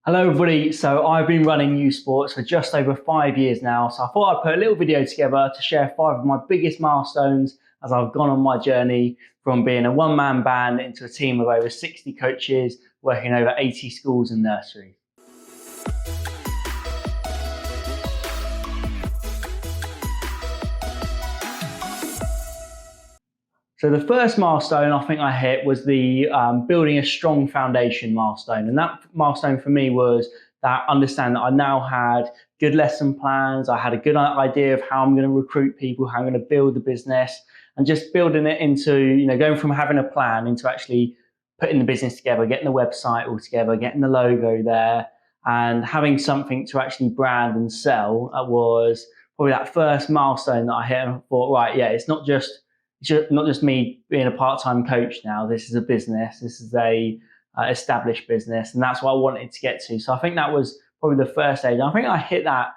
Hello everybody, so I've been running uSports for just over 5 years now, so I thought I'd put a little video together to share 5 of my biggest milestones as I've gone on my journey from being a one-man band into a team of over 60 coaches working over 80 schools and nurseries. So the first milestone I think I hit was the building a strong foundation milestone. And that milestone for me was that understand that I now had good lesson plans. I had a good idea of how I'm going to recruit people, how I'm going to build the business, and just building it into, going from having a plan into actually putting the business together, getting the website all together, getting the logo there, and having something to actually brand and sell. Was probably that first milestone that I hit and thought, right, yeah, it's not just me being a part-time coach now. This is a business. This is a established business, and that's what I wanted to get to. So I think that was probably the first stage. I think I hit that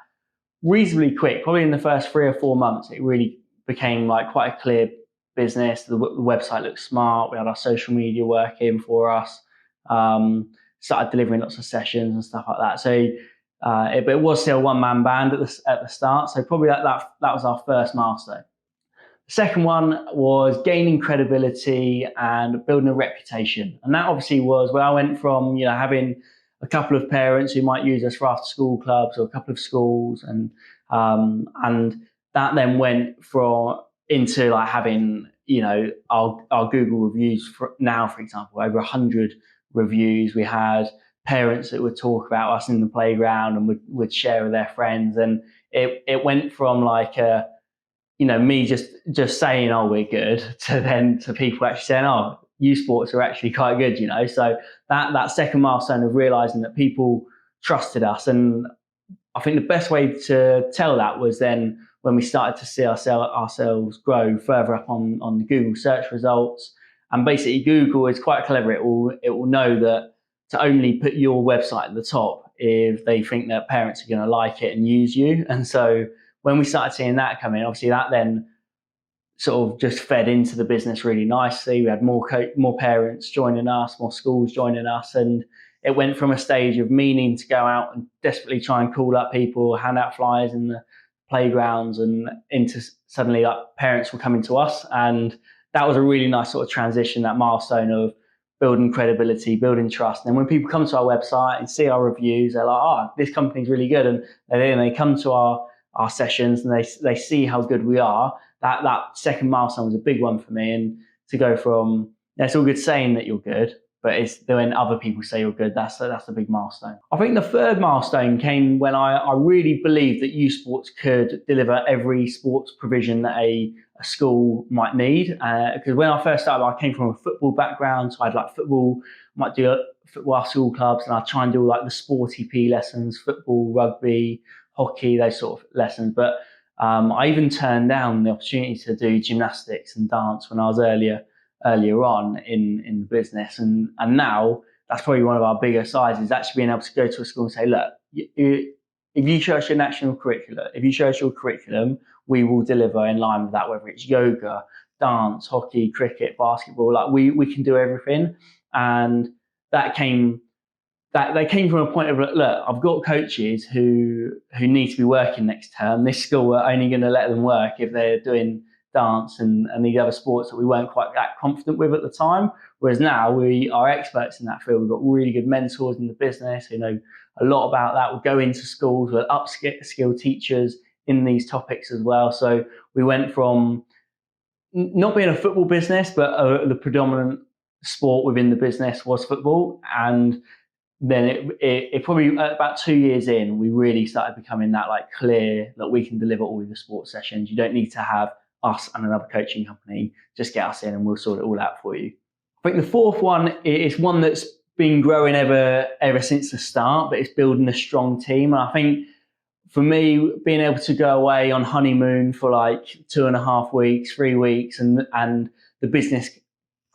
reasonably quick. Probably in the first 3 or 4 months, it really became like quite a clear business. The website looked smart. We had our social media working for us. Started delivering lots of sessions and stuff like that. So it was still a one-man band at the start. So probably that was our first milestone. The second one was gaining credibility and building a reputation. And that obviously was where I went from, having a couple of parents who might use us for after school clubs or a couple of schools. And that then went into like having, our Google reviews for example, over 100 reviews. We had parents that would talk about us in the playground and would share with their friends. And it went from like me just saying, oh, we're good, to people actually saying, oh, uSports are actually quite good, So that second milestone of realizing that people trusted us. And I think the best way to tell that was then when we started to see ourselves grow further up on the Google search results. And basically Google is quite clever. It will know that to only put your website at the top if they think that parents are going to like it and use you. And so when we started seeing that come in, obviously that then sort of just fed into the business really nicely. We had more parents joining us, more schools joining us, and it went from a stage of meaning to go out and desperately try and call up people, hand out flyers in the playgrounds, and into suddenly parents were coming to us. And that was a really nice sort of transition, that milestone of building credibility, building trust. And then when people come to our website and see our reviews, they're like, oh, this company's really good. And then they come to our sessions and they see how good we are. That second milestone was a big one for me. And to go from, it's all good saying that you're good, but it's when other people say you're good, that's a big milestone. I think the third milestone came when I really believed that uSports could deliver every sports provision that a school might need. Because when I first started, I came from a football background, so I'd like football, might do football after school clubs, and I'd try and do like the sporty P lessons, football, rugby, hockey, those sort of lessons. But I even turned down the opportunity to do gymnastics and dance when I was earlier on in the business. And now that's probably one of our bigger sides, is actually being able to go to a school and say, look, if you show us your national curriculum, if you show us your curriculum, we will deliver in line with that, whether it's yoga, dance, hockey, cricket, basketball, like we can do everything. And that came from a point of, look, I've got coaches who need to be working next term. This school are only going to let them work if they're doing dance and these other sports that we weren't quite that confident with at the time. Whereas now we are experts in that field. We've got really good mentors in the business who know a lot about that. We'll go into schools, we'll upskill teachers in these topics as well. So we went from not being a football business, but the predominant sport within the business was football. And then it probably about 2 years in, we really started becoming that like clear that we can deliver all of the sports sessions. You don't need to have us and another coaching company. Just get us in and we'll sort it all out for you. I think the fourth one is one that's been growing ever since the start, but it's building a strong team. And I think for me, being able to go away on honeymoon for like 2.5 weeks, 3 weeks, and the business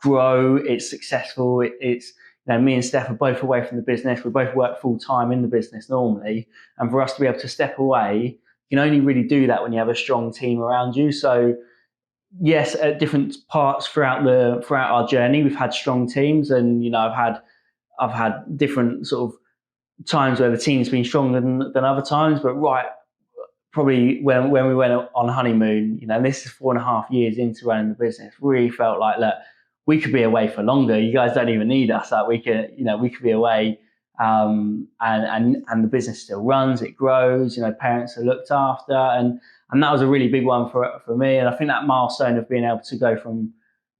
grow, it's successful, it's me and Steph are both away from the business. We both work full time in the business normally. And for us to be able to step away, you can only really do that when you have a strong team around you. So yes, at different parts throughout our journey, we've had strong teams, and I've had different sort of times where the team's been stronger than other times, but probably when we went on honeymoon, and this is 4.5 years into running the business, really felt like, look, we could be away for longer. You guys don't even need us. Like we could be away, and the business still runs, it grows. Parents are looked after, and that was a really big one for me. And I think that milestone of being able to go from,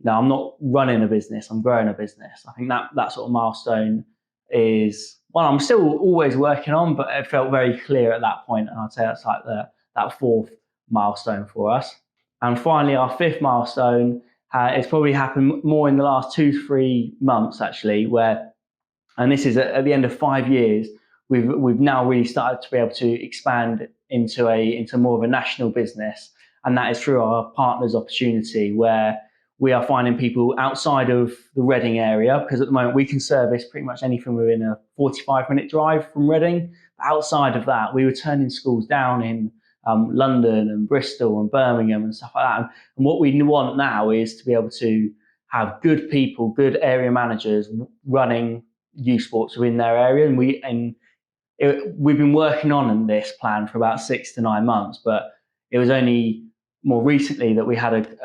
I'm not running a business, I'm growing a business. I think that sort of milestone is one I'm still always working on, but it felt very clear at that point. And I'd say that's like that fourth milestone for us. And finally, our fifth milestone, it's probably happened more in the last 2-3 months actually, and this is at the end of 5 years, we've now really started to be able to expand into more of a national business, and that is through our partners opportunity, where we are finding people outside of the Reading area, because at the moment we can service pretty much anything within a 45-minute drive from Reading. Outside of that, we were turning schools down in London and Bristol and Birmingham and stuff like that. And what we want now is to be able to have good people, good area managers running uSports within their area. And we've been working on this plan for about 6 to 9 months, but it was only more recently that we had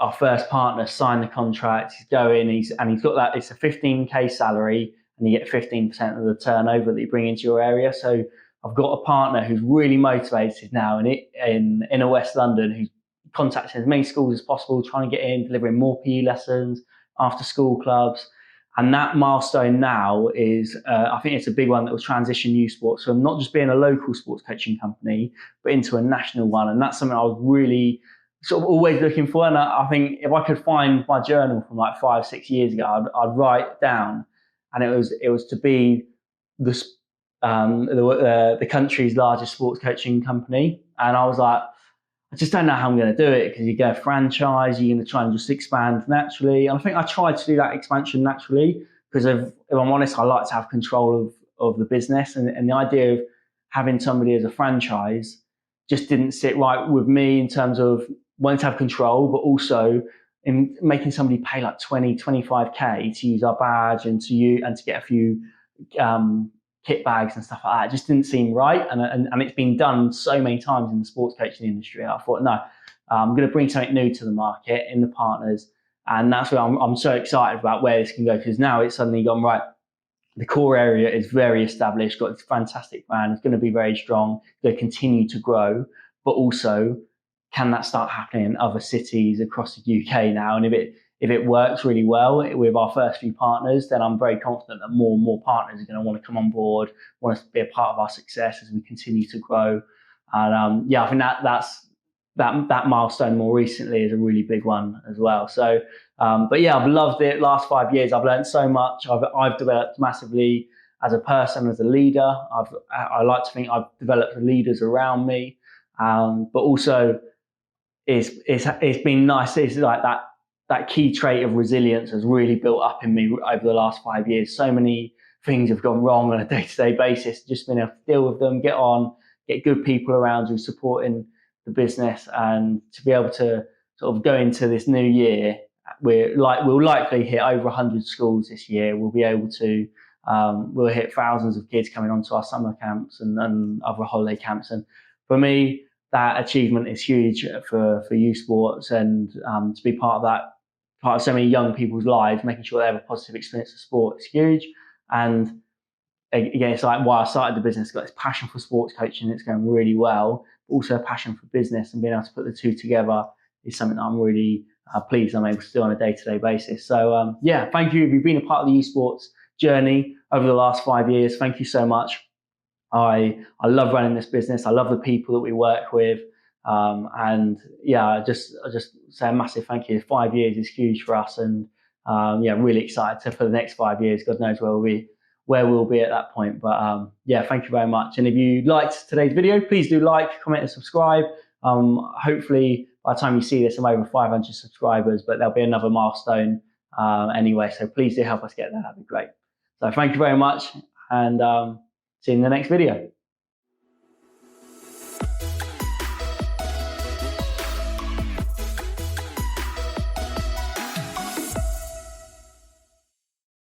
our first partner sign the contract. He's going, he's got that. It's a 15k salary, and you get 15% of the turnover that you bring into your area. So I've got a partner who's really motivated now in inner West London, who's contacting as many schools as possible, trying to get in, delivering more PE lessons, after school clubs. And that milestone now is, I think it's a big one that will transition uSports from not just being a local sports coaching company, but into a national one. And that's something I was really sort of always looking for. And I think if I could find my journal from like 5-6 years ago, I'd write it down. And it was to be the country's largest sports coaching company. And I was like, I just don't know how I'm going to do it, because you go franchise, you're going to try and just expand naturally. And I think I tried to do that expansion naturally, because if I'm honest, I like to have control of the business. And the idea of having somebody as a franchise just didn't sit right with me in terms of wanting to have control, but also in making somebody pay like 20-25k to use our badge and to get a few kit bags and stuff like that. It just didn't seem right, and it's been done so many times in the sports coaching industry. I thought, no, I'm going to bring something new to the market in the partners, and that's where I'm so excited about where this can go, because now it's suddenly gone right. The core area is very established, got a fantastic brand, it's going to be very strong, going to continue to grow, but also can that start happening in other cities across the UK now? And if it works really well with our first few partners, then I'm very confident that more and more partners are going to want to come on board, want to be a part of our success as we continue to grow. And I think that milestone more recently is a really big one as well. So, but yeah, I've loved it. Last 5 years, I've learned so much. I've developed massively as a person, as a leader. I like to think I've developed the leaders around me, but also it's been nice. It's like that key trait of resilience has really built up in me over the last 5 years. So many things have gone wrong on a day-to-day basis. Just been able to deal with them, get good people around who are supporting the business, and to be able to sort of go into this new year. We'll likely hit over 100 schools this year. We'll be able to, we'll hit thousands of kids coming onto our summer camps and other holiday camps. And for me, that achievement is huge for uSports, and to be part of so many young people's lives, making sure they have a positive experience of sport is huge. And again, it's like why I started the business. Got this passion for sports coaching, it's going really well, but also a passion for business, and being able to put the two together is something that I'm really pleased I'm able to do on a day-to-day basis. So thank you if you've been a part of the uSports journey over the last 5 years. Thank you so much. I love running this business. I love the people that we work with, and I just say a massive thank you. 5 years is huge for us, and really excited for the next 5 years. God knows where we'll be at that point. But thank you very much. And if you liked today's video, please do like, comment, and subscribe. Hopefully by the time you see this, I'm over 500 subscribers, but there'll be another milestone anyway. So please do help us get there. That'd be great. So thank you very much, and see you in the next video.